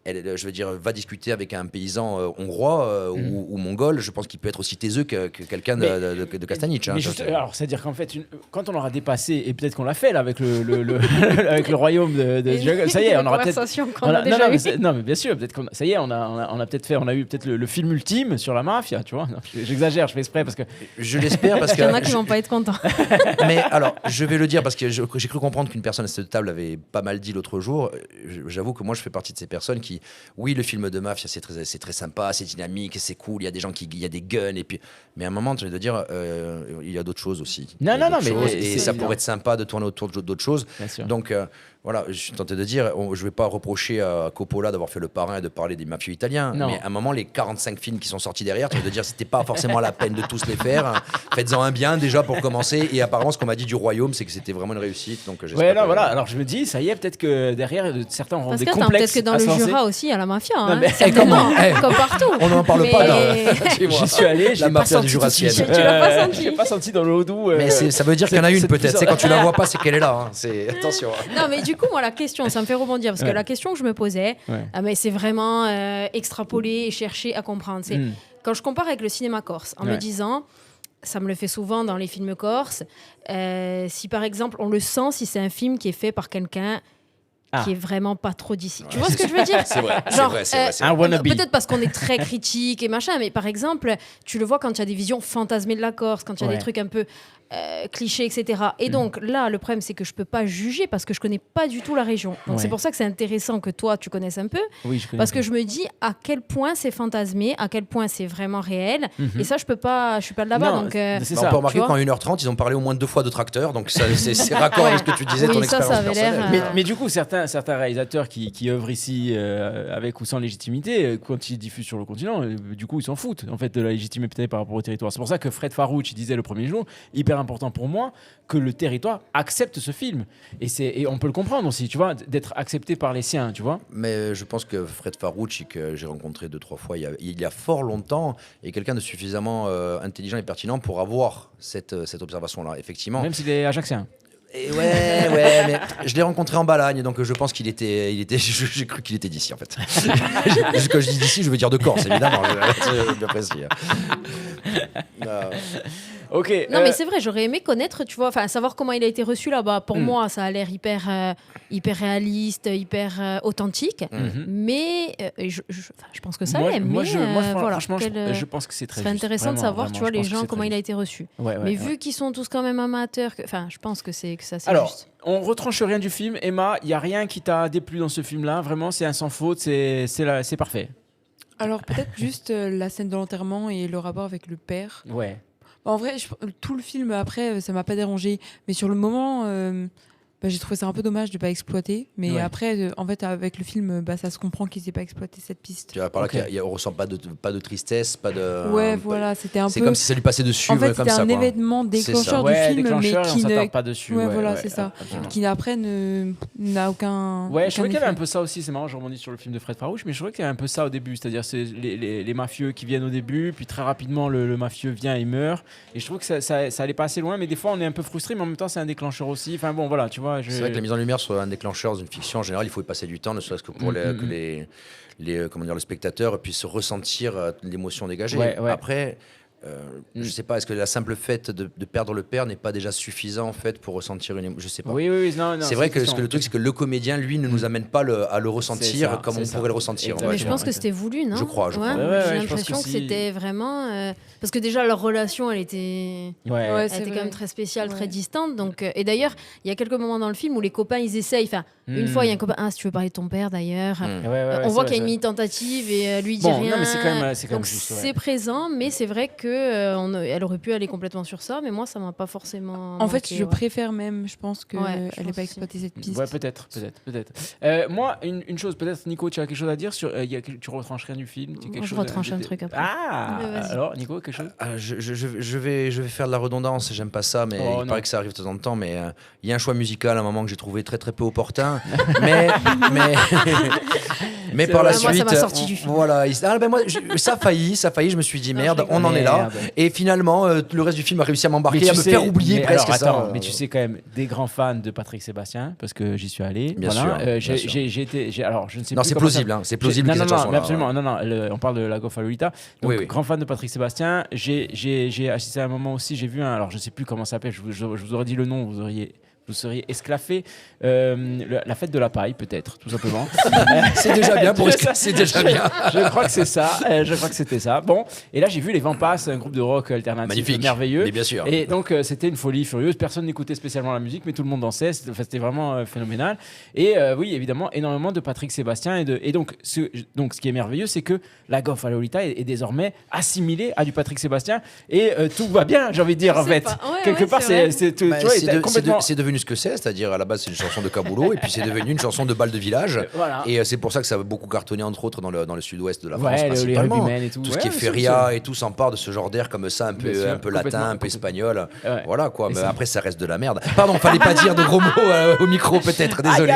je veux dire, va discuter avec un paysan hongrois ou mongol, je pense qu'il peut être aussi taiseux que quelqu'un de Castaniche. Mais alors, c'est-à-dire qu'en fait, quand on aura dépassé, et peut-être qu'on l'a fait là avec avec le royaume de ça y est, on aura peut-être. Non, mais bien sûr, peut-être ça y est, on a peut-être fait, on a eu peut-être le film ultime sur la mafia, tu vois. Non, j'exagère, je fais exprès parce que. Je l'espère parce que. Il y en a qui vont pas être contents. Mais alors, je vais le dire parce que j'ai cru comprendre qu'une personne à cette table avait pas mal dit l'autre jour. J'avoue que moi, je fais partie de ces personnes qui, oui, le film de mafia, c'est très sympa, c'est dynamique, c'est cool, il y a des gens il y a des guns et puis. Mais à un moment, tu vas te dire, il y a d'autres choses aussi. Non, mais et ça pourrait être sympa de tourner autour d'autres choses. Donc voilà, je suis tenté de dire, je vais pas reprocher à Coppola d'avoir fait Le Parrain et de parler des mafieux italiens, mais à un moment, les 45 films qui sont sortis derrière, tu vas te dire, c'était pas forcément la peine de tous les faire. Faites-en un bien déjà pour commencer. Et apparemment, ce qu'on m'a dit du Royaume, c'est que c'était vraiment une réussite. Donc voilà. Alors je me dis, ça y est, peut-être que derrière, certains auront des complexes. Peut-être que dans le Jura aussi, il y a la mafia. Comme partout. On n'en parle pas là. J'y suis allé, la mafia du Jurassienne. Tu l'as pas senti. J'ai pas senti dans l'eau doux. Mais ça veut dire qu'il y en a une peut-être. C'est quand tu la vois pas, c'est qu'elle est là. Attention. Non, mais du coup, moi, la question, ça me fait rebondir parce que la question que je me posais, mais c'est vraiment extrapoler et chercher à comprendre. C'est quand je compare avec le cinéma corse, en me disant, ça me le fait souvent dans les films corses, si par exemple on le sent, si c'est un film qui est fait par quelqu'un qui est vraiment pas trop d'ici. Tu vois ce que je veux dire? C'est vrai. Genre, c'est un wannabe. Peut-être parce qu'on est très critique et machin, mais par exemple, tu le vois quand il y a des visions fantasmées de la Corse, quand il y a des trucs un peu clichés, etc. Et donc là, le problème, c'est que je peux pas juger parce que je connais pas du tout la région. Donc c'est pour ça que c'est intéressant que toi, tu connaisses un peu. Oui, je connais. Parce que je me dis à quel point c'est fantasmé, à quel point c'est vraiment réel. Et ça, je peux pas, je suis pas de là-bas. Donc, on peut remarquer qu'en 1h30, ils ont parlé au moins 2 fois de tracteur. Donc c'est raccord avec ce que tu disais, ton expérience personnelle. Mais du coup, certains réalisateurs qui œuvrent ici avec ou sans légitimité, quand ils diffusent sur le continent, du coup, ils s'en foutent en fait de la légitimité par rapport au territoire. C'est pour ça que Fred Farouch disait le premier jour, hyper important pour moi que le territoire accepte ce film. Et on peut le comprendre aussi, tu vois, d'être accepté par les siens, tu vois. Mais je pense que Fred Farouch, que j'ai rencontré 2-3 fois il y a fort longtemps, est quelqu'un de suffisamment intelligent et pertinent pour avoir cette observation-là, effectivement. Même s'il est ajaxien. Et ouais, mais je l'ai rencontré en Balagne, donc je pense qu'il était j'ai cru qu'il était d'ici en fait. Quand je dis d'ici, je veux dire de Corse, évidemment. J'apprécie. Ok. Non, mais c'est vrai, j'aurais aimé connaître, tu vois, enfin, savoir comment il a été reçu là-bas. Pour moi, ça a l'air hyper réaliste, hyper authentique. Mais je pense que ça l'est. Franchement, je pense que c'est très juste. C'est intéressant de savoir, tu vois, les gens, comment il a été reçu. Mais vu qu'ils sont tous quand même amateurs, enfin, je pense que ça, c'est alors, juste. On retranche rien du film. Emma, il n'y a rien qui t'a déplu dans ce film-là. Vraiment, c'est un sans faute, c'est parfait. Alors, peut-être juste la scène de l'enterrement et le rapport avec le père. Ouais. En vrai, tout le film, après, ça m'a pas dérangé. Mais sur le moment, j'ai trouvé ça un peu dommage de pas exploiter. Mais après, en fait, avec le film, ça se comprend qu'ils n'aient pas exploité cette piste. Tu vois, par là, on ressent pas de tristesse, pas de... Ouais, voilà, c'était un peu... C'est comme si ça lui passait dessus. En fait, comme c'était ça, un événement déclencheur du film, mais qui ne... pas dessus. Ouais, voilà, c'est ça. Qui après n'a aucun... Ouais, je trouvais qu'il y avait un peu ça aussi. C'est marrant, je rebondis sur le film de Fred Farouch, mais je trouvais qu'il y avait un peu ça au début. C'est-à-dire, c'est les mafieux qui viennent au début, puis très rapidement, le mafieux vient et meurt. Et je trouve que ça allait pas assez loin, mais des fois, on est un peu frustré, mais en même temps, c'est un déclencheur aussi. Enfin bon, voilà, tu vois. C'est vrai que la mise en lumière sur un déclencheur d'une fiction, en général, il faut y passer du temps, ne serait-ce que pour que le spectateur puisse ressentir l'émotion dégagée. Après, je sais pas, est-ce que la simple fait de perdre le père n'est pas déjà suffisant en fait pour ressentir une émotion? Je sais pas. Oui, non, c'est vrai que le truc, c'est que le comédien, lui, ne nous amène pas à le ressentir comme on pourrait le ressentir. Mais je pense que c'était voulu, non? Je crois. J'ai l'impression que c'était vraiment... Parce que déjà, leur relation, elle était quand même très spéciale, très distante. Donc, et d'ailleurs, il y a quelques moments dans le film où les copains, ils essayent. Enfin, une fois, il y a un copain, si tu veux parler de ton père, d'ailleurs. On voit qu'il y a une mini-tentative et lui, il dit rien. Non, mais c'est quand même donc, juste, c'est présent, mais c'est vrai que elle aurait pu aller complètement sur ça, mais moi, ça m'a pas forcément. En fait, je préfère même, je pense qu'elle n'ait pas exploité cette piste. Ouais, peut-être. Moi, une chose, peut-être, Nico, tu as quelque chose à dire sur. Tu retranches rien du film? Je retranche un truc après. Alors, Nico, quelque chose? Je vais faire de la redondance, j'aime pas ça, mais il paraît que ça arrive de temps en temps. Mais il y a un choix musical à un moment que j'ai trouvé très très peu opportun. mais par la suite, ça m'a sorti du film. Voilà, ça a failli, je me suis dit merde, on en est là. Et finalement, le reste du film a réussi à m'embarquer, à me faire oublier presque ça. Mais tu sais quand même, des grands fans de Patrick Sébastien, parce que j'y suis allé. Bien sûr. J'ai été, alors je ne sais non, plus. C'est plausible, c'est plausible. Non, absolument. Non, on parle de La Gaufre à Lolita. Donc, grand fan de Patrick Sébastien. J'ai assisté à un moment aussi, j'ai vu alors je ne sais plus comment ça s'appelle, je vous aurais dit le nom, vous seriez esclaffé. La fête de la paille, peut-être, tout simplement. C'est déjà bien pour c'est déjà bien. Je crois que c'est ça. Je crois que c'était ça. Bon, et là j'ai vu les Vampas, un groupe de rock alternatif magnifique, merveilleux. Mais bien sûr. Et donc c'était une folie furieuse. Personne n'écoutait spécialement la musique, mais tout le monde dansait. C'était vraiment phénoménal. Et oui, évidemment, énormément de Patrick Sébastien. Et donc, ce qui est merveilleux, c'est que La Gaufre à Lolita est désormais assimilée à du Patrick Sébastien. Et tout va bien, j'ai envie de dire, en fait. Quelque part, c'est devenu ce que c'est-à-dire à la base c'est une chanson de Kaboulot et puis c'est devenu une chanson de bal de village. Voilà. Et c'est pour ça que ça a beaucoup cartonné entre autres dans le sud-ouest de la France principalement. Et tout ce qui est feria et tout s'empare de ce genre d'air comme ça, un peu latin, un peu espagnol. Ouais. Voilà quoi. Mais après ça reste de la merde. Pardon, fallait pas dire de gros mots au micro peut-être. Désolé.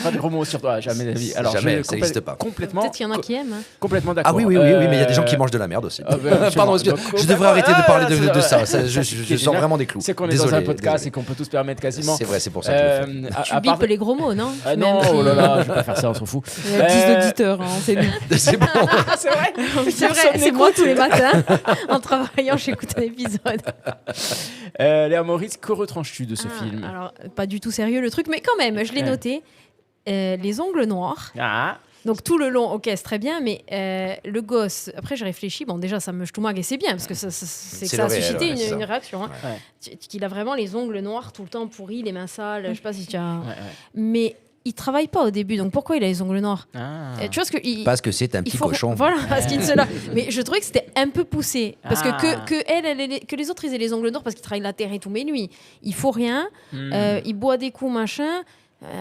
Pas de gros mots sur toi, jamais d'avis. Alors jamais, ça n'existe pas. Complètement. Peut-être qu'il y en a qui aiment. Complètement d'accord. Ah oui, mais il y a des gens qui mangent de la merde aussi. Pardon, je devrais arrêter de parler de ça. Je sors vraiment des clous. C'est qu'on est dans un podcast et qu'on peut tous permettre quasiment. C'est vrai, c'est pour ça que je le fais. Tu bipes les gros mots, non? Non, oh là là, je vais pas faire ça, on s'en fout. Il y a 10 auditeurs, c'est nous. C'est bon. C'est vrai, c'est moi tous les matins. En travaillant, j'écoute un épisode. Léa Maurice, que retranches-tu de ce film? Alors, pas du tout sérieux le truc, mais quand même, je l'ai noté. Les ongles noirs. Donc tout le long, ok, c'est très bien, mais le gosse, après j'ai réfléchi, bon déjà ça me ch'toumague et c'est bien, parce que ça a suscité une réaction. Hein. Qu'il a vraiment les ongles noirs tout le temps pourris, les mains sales, je sais pas si tu as... Mais il travaille pas au début, donc pourquoi il a les ongles noirs? Tu vois parce que c'est un petit cochon. Voilà, parce qu'il se l'a. Mais je trouvais que c'était un peu poussé, parce que les autres ils aient les ongles noirs parce qu'ils travaillent la terre et tout, mais lui, il faut rien, il boit des coups, machin...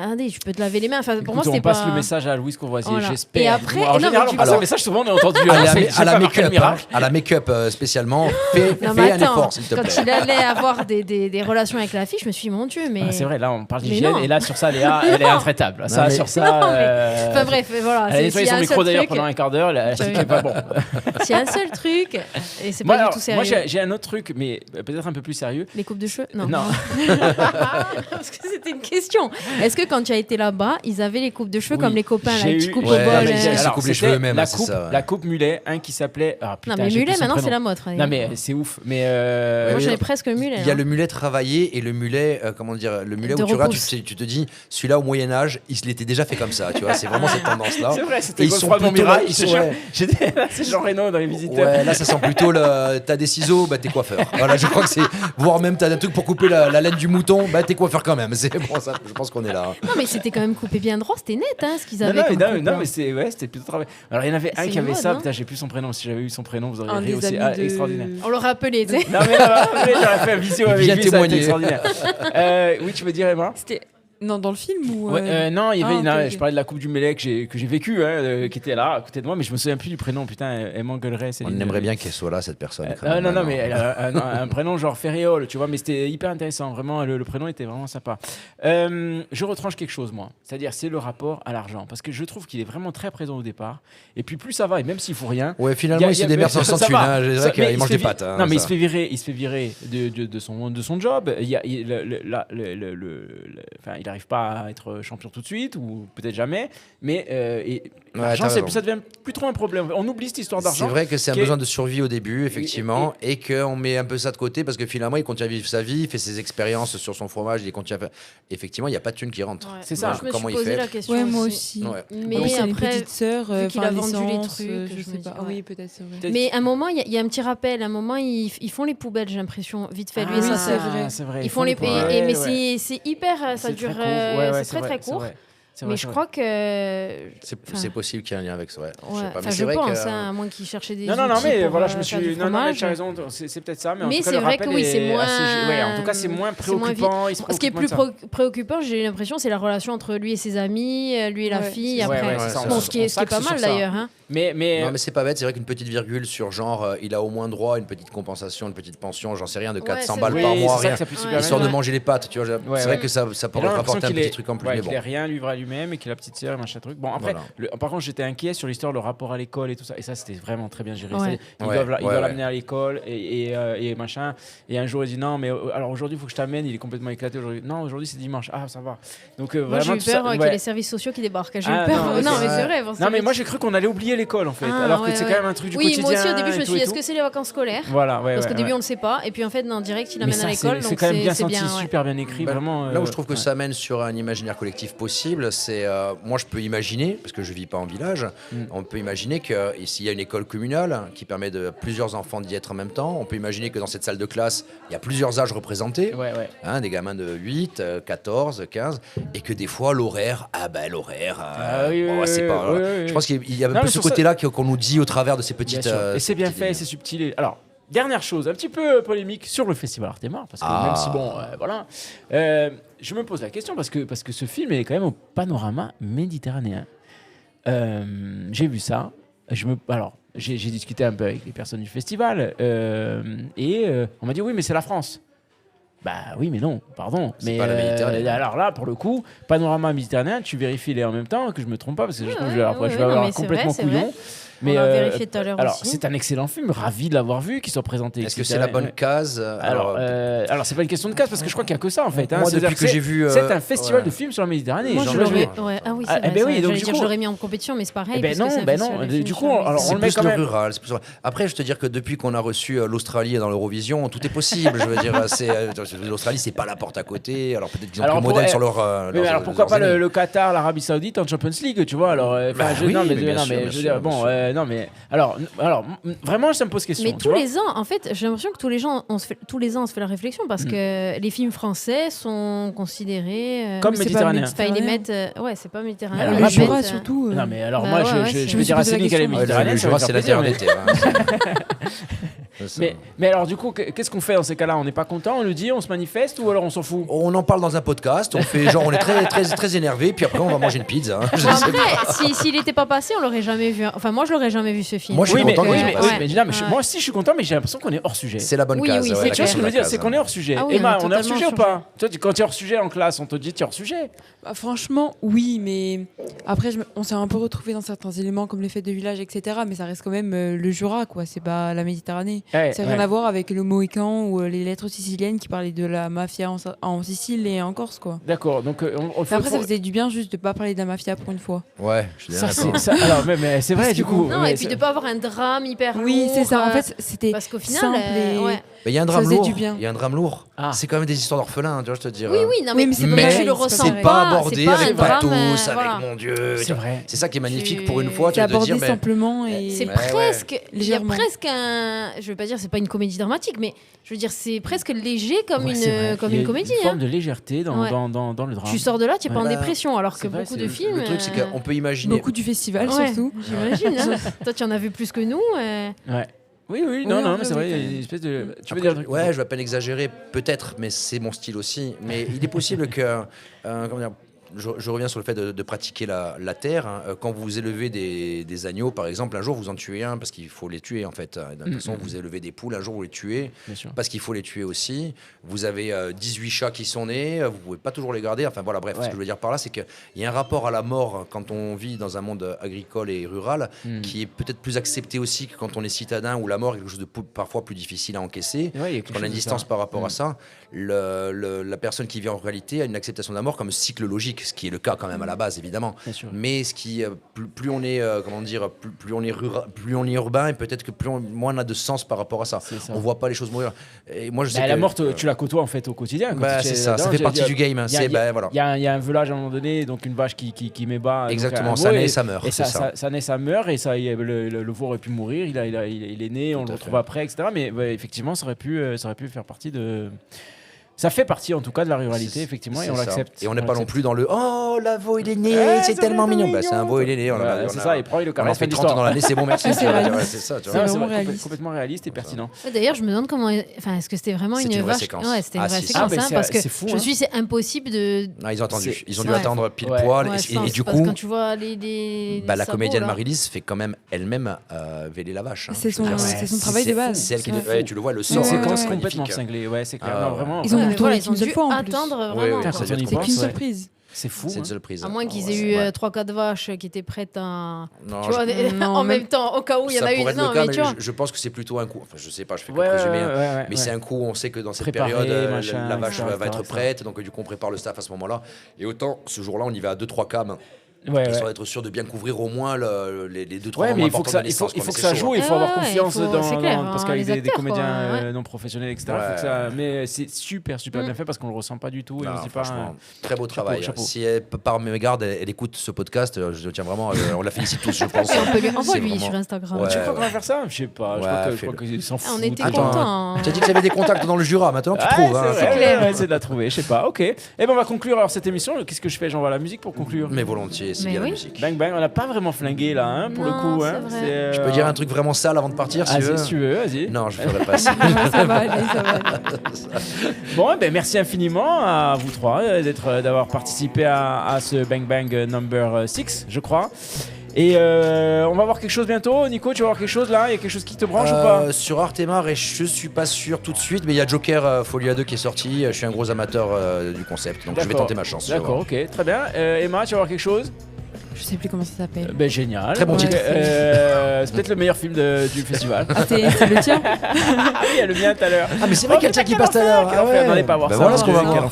Regardez, je peux te laver les mains. Enfin, pour moi, c'était on passe le message à Louise Courvoisier, j'espère. Et après, en général, on passe un message souvent, on a entendu à la make-up spécialement. Fais un effort, s'il te plaît. Quand il allait avoir des relations avec la fille, je me suis dit, mon Dieu, mais. C'est vrai, là, on parle d'hygiène, et là, sur ça, Léa, elle est intraitable. Ça, sur ça. Enfin, bref, voilà. Elle a nettoyé son micro d'ailleurs pendant un quart d'heure, elle a dit que pas bon. C'est un seul truc, et c'est pas du tout sérieux. Moi, j'ai un autre truc, mais peut-être un peu plus sérieux. Les coupes de cheveux? Non. Parce que c'était une question. Est-ce que quand tu as été là-bas, ils avaient les coupes de cheveux comme les copains, là, qui coupent au bol? Ils se coupent les cheveux eux-mêmes. La coupe mulet, un qui s'appelait. Non, mais mulet, maintenant, c'est la mode. Non, mais c'est ouf. Mais moi, j'avais presque le mulet. Il y a le mulet travaillé et le mulet, comment dire, le mulet où tu regardes, tu te dis, celui-là au Moyen-Âge, il se l'était déjà fait comme ça. Tu vois, c'est vraiment cette tendance-là. C'est vrai, c'était Godefroy de Montmirail. C'est Jean Reno dans Les Visiteurs. Ouais, là, ça sent plutôt t'as des ciseaux, t'es coiffeur. Voilà, je crois que c'est. Voire même, t'as un truc pour couper la laine du mouton, t'es coiffeur quand même. C'est bon, ça, je pense qu'on est là. Non, mais c'était quand même coupé bien droit, c'était net, hein, ce qu'ils avaient. Non, mais c'était plutôt travail. Alors, il y en avait un qui avait ça, putain, j'ai plus son prénom. Si j'avais eu son prénom, vous auriez ri aussi. Extraordinaire. On l'aurait appelé, tu sais. Non, mais j'aurais fait un visio avec lui, ça a été extraordinaire. Oui, tu veux dire, Emma? Non, dans le film ou non, il y avait je parlais de la coupe du Mélec que j'ai vécue, qui était là à côté de moi, mais je me souviens plus du prénom. Putain, elle m'engueulerait. On aimerait bien qu'elle soit là, cette personne. Non, mais elle a un prénom genre Ferréole, tu vois, mais c'était hyper intéressant. Vraiment, le prénom était vraiment sympa. Je retranche quelque chose, moi. C'est-à-dire, c'est le rapport à l'argent, parce que je trouve qu'il est vraiment très présent au départ. Et puis plus ça va, et même s'il faut rien. Ouais, finalement, il se démerde sans thune. C'est vrai qu'il mange des pâtes. Non, mais il se fait virer de son job. Il n'arrive pas à être champion tout de suite, ou peut-être jamais, mais l'argent, ça devient plus trop un problème. On oublie cette histoire d'argent. C'est vrai que c'est un besoin de survie au début, effectivement, et qu'on met un peu ça de côté, parce que finalement, il continue à vivre sa vie, il fait ses expériences sur son fromage, il continue à faire... Effectivement, il n'y a pas de thune qui rentre. Ouais. C'est ça. Je me suis posé la question aussi. Moi aussi. Ouais. Mais après, une petite sœur, vu qu'il a vendu les trucs, je sais pas. Oui, peut-être, c'est vrai. Mais à un moment, il y a un petit rappel. À un moment, ils font les poubelles, j'ai l'impression, vite fait. Lui et sa sœur. C'est vrai. Ils font les poubelles. Mais c'est hyper, ça dure. C'est très très court. Mais je crois que c'est possible qu'il y ait un lien avec ça. Ouais. Je pense, à moins qu'ils cherchaient des. Non, mais voilà, je me suis. Non, mais tu as raison. C'est peut-être ça, mais en tout cas, c'est vrai que oui, c'est moins. En tout cas, c'est moins préoccupant. Ce qui est plus préoccupant, j'ai l'impression, c'est la relation entre lui et ses amis, lui et la fille. Après, ce qui est pas mal d'ailleurs. Mais c'est pas bête. C'est vrai qu'une petite virgule sur genre, il a au moins droit à une petite compensation, une petite pension, j'en sais rien, de 400 balles par mois, rien. Histoire de manger les pâtes, tu vois. C'est vrai que ça pourrait rapporter un petit truc en plus. Mais bon. Il a rien livré à lui-même et qu'il a la petite sœur, machin truc. Bon, après, par contre, j'étais inquiet sur l'histoire, le rapport à l'école et tout ça. Et ça, c'était vraiment très bien géré. Ils doivent l'amener à l'école et machin. Et un jour, il dit non, mais alors aujourd'hui, il faut que je t'amène. Il est complètement éclaté aujourd'hui. Non, aujourd'hui, c'est dimanche. Ah, ça va. Donc, moi, j'ai eu peur qu'il y ait les services sociaux qui débarquent. J'ai eu peur. Non, mais c'est vrai. Non, mais moi, j'ai cru qu'on allait oublier l'école, en fait. Alors que c'est quand même un truc du quotidien. Oui, moi aussi, au début, je me suis dit, est-ce que c'est les vacances scolaires ? Parce qu'au début, on ne sait pas. Et puis, en fait, en direct, il l'amène à l'école. C'est quand même bien senti, super bien écrit. Là où je trouve que ça mène sur un imaginaire collectif possible, c'est moi je peux imaginer, parce que je vis pas en village, on peut imaginer que s'il y a une école communale qui permet de plusieurs enfants d'y être en même temps, on peut imaginer que dans cette salle de classe, il y a plusieurs âges représentés, des gamins de 8, 14, 15, et que des fois l'horaire, c'est pas... Je pense qu'il y a un peu ce côté-là qu'on nous dit au travers de ces petites... Et c'est bien fait, c'est subtil. Alors, dernière chose, un petit peu polémique sur le Festival Arte Mort, parce que même si voilà, je me pose la question parce que ce film est quand même au panorama méditerranéen. J'ai vu ça. J'ai discuté un peu avec les personnes du festival et on m'a dit oui, mais c'est la France. Bah oui, mais non, pardon. C'est pas la Méditerranée. Alors là, pour le coup, panorama méditerranéen, tu vérifies les en même temps, que je me trompe pas, parce que je trouve que je vais avoir complètement couillon. Mais on l'a vérifié tout à l'heure alors, aussi. c'est un excellent film, ravi de l'avoir vu, qu'il soit présenté. Est-ce que c'est la bonne case? Alors, c'est pas une question de case, parce que je crois qu'il n'y a que ça, en fait. Moi, depuis que j'ai vu... C'est un festival de films sur la Méditerranée. Moi, je l'aurais... Ah oui, c'est vrai. Donc, je l'aurais mis en compétition, mais c'est pareil. Non. Du coup, on le met quand même... rural. Après, je te dire que depuis qu'on a reçu l'Australie dans l'Eurovision, tout est possible. Je veux dire, l'Australie, c'est pas la porte à côté. Alors, peut-être qu'ils ont pris modèle sur leur... Mais alors, pourquoi pas le Qatar, l'Arabie Saoudite en Champions League, tu vois? Alors, alors, vraiment, ça me pose question. Mais tous les ans, en fait, j'ai l'impression que tous les ans, on se fait la réflexion parce que les films français sont considérés comme méditerranéens. Ils les mettent. C'est pas méditerranéen. Alors, le Jura surtout. Non, mais alors moi, je vais dire à Céline qu'elle est méditerranéenne. Le Jura, c'est la terre d'été. Mais alors, du coup, qu'est-ce qu'on fait dans ces cas-là? On n'est pas content, on le dit, on se manifeste ou alors on s'en fout? On en parle dans un podcast, on fait genre on est très, très, très énervé, puis après on va manger une pizza. Après, s'il n'était pas passé, on l'aurait jamais vu. Enfin, moi, je l'aurais jamais vu ce film. Moi, je suis content. Moi aussi, je suis content, mais j'ai l'impression qu'on est hors sujet. C'est la bonne case. Tu vois ce que je veux dire? C'est qu'on est hors sujet. Emma, on est hors sujet ou pas? Toi, quand tu es hors sujet en classe, on te dit tu es hors sujet? Franchement, oui, mais après, on s'est un peu retrouvé dans certains éléments comme les fêtes de village, etc. Mais ça reste quand même le Jura, quoi. C'est pas la Méditerranée. Ça n'a rien à voir avec le Mohican ou les lettres siciliennes qui parlaient de la mafia en Sicile et en Corse, quoi. D'accord. Donc, après, ça faisait du bien juste de pas parler de la mafia pour une fois. Ouais, je suis d'accord. Alors, mais c'est vrai, du coup. Non, et puis de pas avoir un drame hyper lourd. Oui, c'est ça. En fait, c'était parce qu'au final, simple mais il y a un drame lourd. Il y a un drame lourd. C'est quand même des histoires d'orphelins, tu vois, je te dis. Oui, non, mais c'est pas abordé avec pathos, avec mon Dieu. C'est vrai. C'est ça qui est magnifique pour une fois. C'est abordé simplement et c'est presque. Il y a presque un. Je veux pas dire c'est pas une comédie dramatique, mais je veux dire c'est presque léger comme une comédie. Une forme de légèreté dans le drame. Tu sors de là, tu es pas en dépression, alors que beaucoup de films. Le truc c'est qu'on peut imaginer. Beaucoup du festival surtout. J'imagine. Toi tu en as vu plus que nous. Ouais. Oui, non, mais c'est vrai, il y a une espèce de... Tu veux dire un truc? Ouais, je vais à peine exagérer, peut-être, mais c'est mon style aussi. Mais il est possible que... comment dire, je reviens sur le fait de pratiquer la terre. Quand vous élevez des agneaux, par exemple, un jour vous en tuez un parce qu'il faut les tuer en fait. De toute façon, vous élevez des poules, un jour vous les tuez parce qu'il faut les tuer aussi. Vous avez 18 chats qui sont nés, vous pouvez pas toujours les garder. Enfin voilà, bref, ce que je veux dire par là, c'est qu'il y a un rapport à la mort quand on vit dans un monde agricole et rural qui est peut-être plus accepté aussi que quand on est citadin où la mort est quelque chose de parfois plus difficile à encaisser. Quand on a une distance par rapport à ça, la personne qui vit en ruralité a une acceptation de la mort comme cycle logique. Ce qui est le cas quand même à la base évidemment, mais ce qui plus on est plus on est rural, plus on est urbain et peut-être que moins on a de sens par rapport à ça. On voit pas les choses mourir. Et moi je sais la mort tu la côtoies en fait au quotidien. C'est ça fait partie du game. Il y a un velage à un moment donné, donc une vache qui met bas. Exactement, ça naît et ça meurt. Et ça naît, ça meurt et ça le veau aurait pu mourir. Il est né, on le retrouve après, etc. Mais effectivement, ça aurait pu faire partie de Ça fait partie en tout cas de la ruralité, effectivement, et on l'accepte. Et on n'est pas non plus dans le oh, la veau il est né, c'est tellement mignon. Bah, c'est un veau il est né. C'est ça, il prend le carnet. On fait 30 ans dans l'année, c'est bon, merci. C'est ça, tu vois. C'est complètement réaliste et pertinent. D'ailleurs, je me demande comment. Enfin, est-ce que c'était vraiment une vraie séquence? Ouais, c'était une vraie séquence, parce que je me suis dit, c'est impossible de. Ils ont attendu. Ils ont dû attendre pile poil. Et du coup. Quand tu vois les. La comédienne Marie-Lise fait quand même elle-même véler la vache. C'est son travail de base. C'est elle qui. Tu le vois, le sort. C'est une séquence complètement cinglée. Ouais, c'est clair. Vraiment. Ils ont dû attendre vraiment. C'est qu'une surprise. C'est fou. C'est une surprise. À moins qu'ils aient eu 3-4 vaches qui étaient prêtes à. En même temps, au cas où il y en a eu. Non, mais je pense que c'est plutôt un coup. Enfin, je sais pas, je fais que présumer. Mais c'est un coup, on sait que dans cette période, la vache va être prête. Donc, du coup, on prépare le staff à ce moment-là. Et autant, ce jour-là, on y va à 2-3 cams. Histoire d'être sûr de bien couvrir au moins les 2-3 moments importants de la naissance. Il faut que ça joue, il faut avoir confiance parce qu'il y a des comédiens non professionnels, etc. Mais c'est super bien fait parce qu'on le ressent pas du tout et on se dit pas. Très beau travail. Si par mégarde elle écoute ce podcast, je tiens vraiment, on la félicite tous, je pense. Envoie-lui sur Instagram. Tu crois qu'on va faire ça? Je sais pas. Je crois qu'ils s'en foutent. On était contents. Tu as dit que tu avais des contacts dans le Jura. Maintenant tu trouves. C'est clair. Essayer de la trouver. Je sais pas. Ok. Et ben on va conclure alors cette émission. Qu'est-ce que je fais? J'envoie la musique pour conclure. Mais volontiers. C'est bien la musique. Bang Bang, on n'a pas vraiment flingué là, pour le coup. Je peux dire un truc vraiment sale avant de partir si tu veux, vas-y. Non, je ne ferai pas ça. Ça va aller. Bon, merci infiniment à vous trois d'avoir participé à ce Bang Bang number 6, je crois. Et on va voir quelque chose bientôt. Nico, tu vas voir quelque chose là? Il y a quelque chose qui te branche ou pas? Sur Artemar, et je suis pas sûr tout de suite, mais il y a Joker Folia 2 qui est sorti. Je suis un gros amateur du concept, donc je vais tenter ma chance. D'accord, ok, très bien. Emma, tu vas voir quelque chose? Je sais plus comment ça s'appelle. Génial. Très bon titre. C'est peut-être le meilleur film du festival. C'est le tien? Oui, il y a le mien tout à l'heure. Ah, mais c'est vrai qu'il y a le tien qui passe tout à l'heure. On n'allait pas voir ça. Voilà ce qu'on va voir.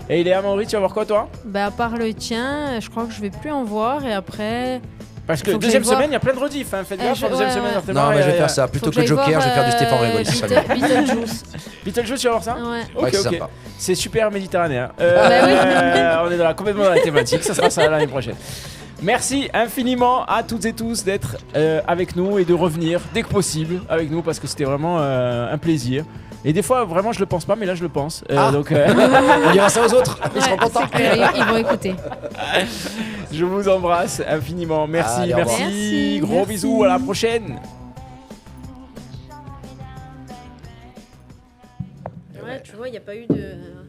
Et Léa Maurice, tu vas voir quoi toi? À part le tien, je crois que je vais plus en voir et après. Parce que deuxième semaine, il y a plein de rediff. Faites gaffe, deuxième semaine. Non, mais je vais faire ça. Plutôt que Joker, je vais faire du Stéphane Régoli. Beetlejuice, tu vas voir ça? Ouais. Ok. C'est super méditerranéen. On est complètement dans la thématique. Ça sera ça l'année prochaine. Merci infiniment à toutes et tous d'être avec nous et de revenir dès que possible avec nous parce que c'était vraiment un plaisir. Et des fois, vraiment, je le pense pas, mais là, je le pense. Donc, on dira ça aux autres. Ils seront contents. Ils vont écouter. Je vous embrasse infiniment. Merci. Gros bisous. À la prochaine. Ouais, tu vois, il n'y a pas eu de.